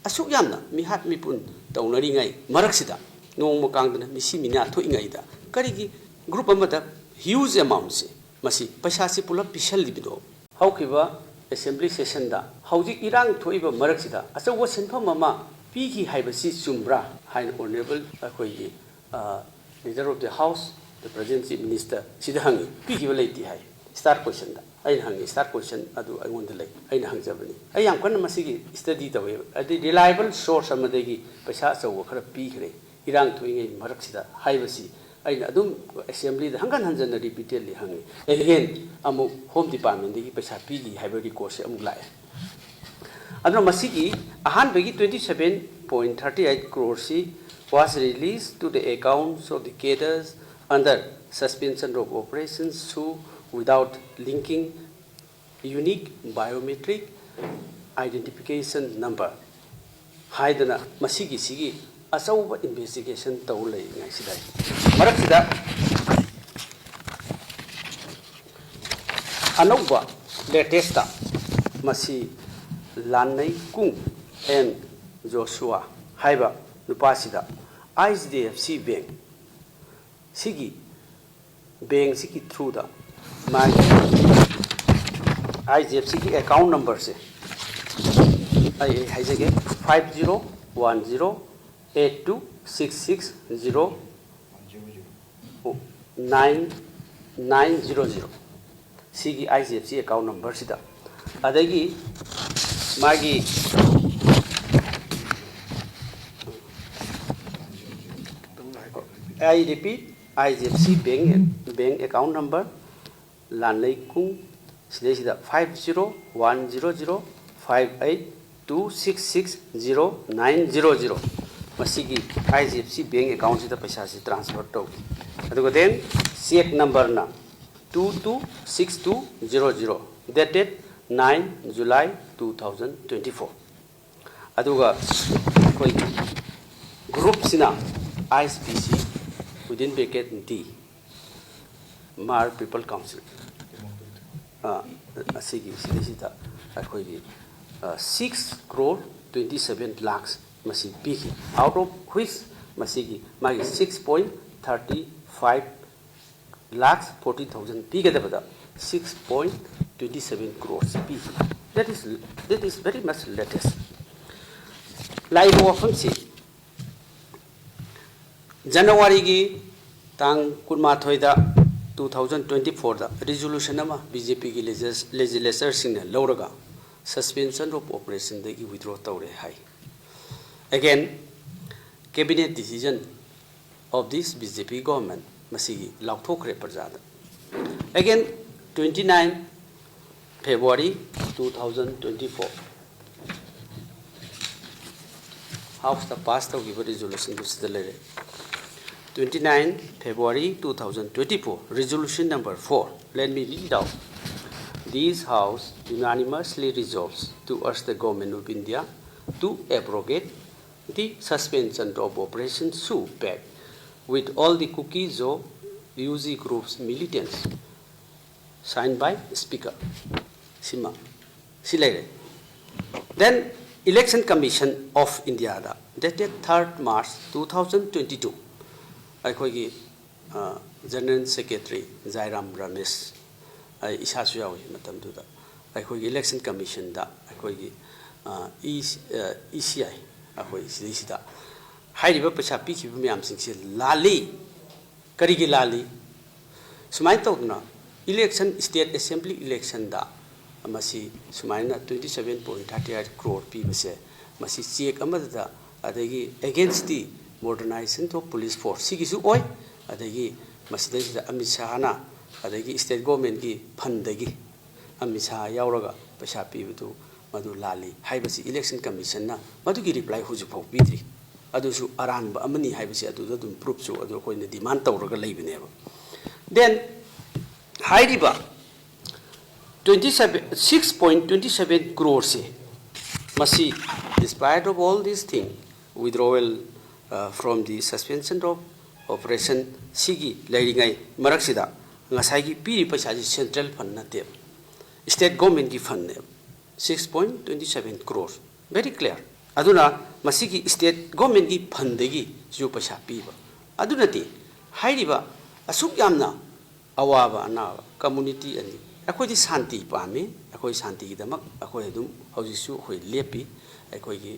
asuk yamna mihat mipun taunari ngai maraksida nong mokangdana misi mina thoingaida karigi group amada huge amount se masi paisa si pulap pisal libido haukiba assembly session da hauji irang thoiba maraksida asawa senpham mama pigi haibasi chumbra hain honorable akoi leader of the house the presidency minister sida hangi pigi walaiti hai start question da ai hangi start question adu angonda lai ai hang jabani ai yam kan masigi study tawe adi reliable source amadegi paisa chaw khara pi khre irang thoingai maraksida haibasi ai adum assembly da hangan hanjan repeatedly hangi again amu home department degi paisa pigi haiba record se amu lai adno masigi ahan begi 27.38 crores was released to the accounts of the cadres under suspension of operations without linking unique biometric identification number. Haidana masigi sigi asauba investigation taulay ngai sidai. Marak sida anauba latesta masi lanai kung and Joshua haiba nupasida ICDFC bank sigi bank sigi through the my ICDFC की account number से आई है जगह 501082660900 सी की ICDFC account number सीधा अदेगी मागी I repeat ICDFC bank account number Lanlei Kung Sidesida 50100582660900 Masigi ICDFC bank account sida paisa si transfer to adugo then check number na 226200 dated 9 July 2024 aduga koi group sina ISPC within bracket D Mar People Council. Asigi sidisita akhoigi 6 crore 27 lakhs masi piki out of which masigi magi 6.35 lakhs 40,000 piki dabada 6.27 crores piki. That is very much latest. Lai ho famsi January gi tang kunma thoida 2024 da resolution ama BJP ki legislature singna lawraga suspension of operation degi withdraw tawre hai again cabinet decision of this BJP government masigi lauthokre parjada again 29 February 2024 house the passed of resolution to the 29 February 2024, resolution number 4. Let me read it out. This House unanimously resolves to urge the Government of India to abrogate the suspension of Operation SUPEC with all the cookies of UG Group's militants. Signed by Speaker Sima Silere. Then, Election Commission of India, dated 3rd March 2022. Aikogi General Secretary Jairam Ramesh Isasu yawi matam duda aikogi Election Commission da aikogi ECI akoi sidisida hairiba paisa pikiba myam singse lali karigi lali sumai tawna election state assembly election da masi sumaina 27.38 crore pibase masi check amada adagi against the modernization of police force sigisu oi adagi masidai Amit Shah na adagi state government ki fund dagi Amit Shah yauraga paisa pibudu madu lali haibasi election commission na madu ki reply huju phau bidri adusu aranba amani haibasi adu dum proof su adu koina demand tawraga leibineba then hairiba 6.27 crore se masi despite of all these things withdrawal from the suspension of operation sigi lairingai maraksida ngasai piri paisa ji central fund na state government ki fund 6.27 crores very clear aduna masigi state government gi fund gi ju paisa piba adunati hairiba asuk yamna awaba ana community ani akoi di santi pami akoi santi gi damak akoi dum haujisu khoi lepi akoi gi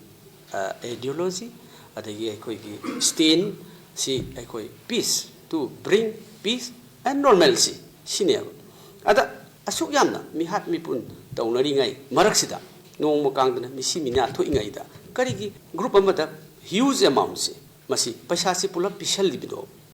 ideology adagi akoi gi stand si akoi peace to bring peace and normalcy sine ada asuk yamna mi hat mi pun taunari ngai maraksida nong makangdana mi simina thoi ngai da karigi group amada huge amount se masi paisa si pulap pisal libido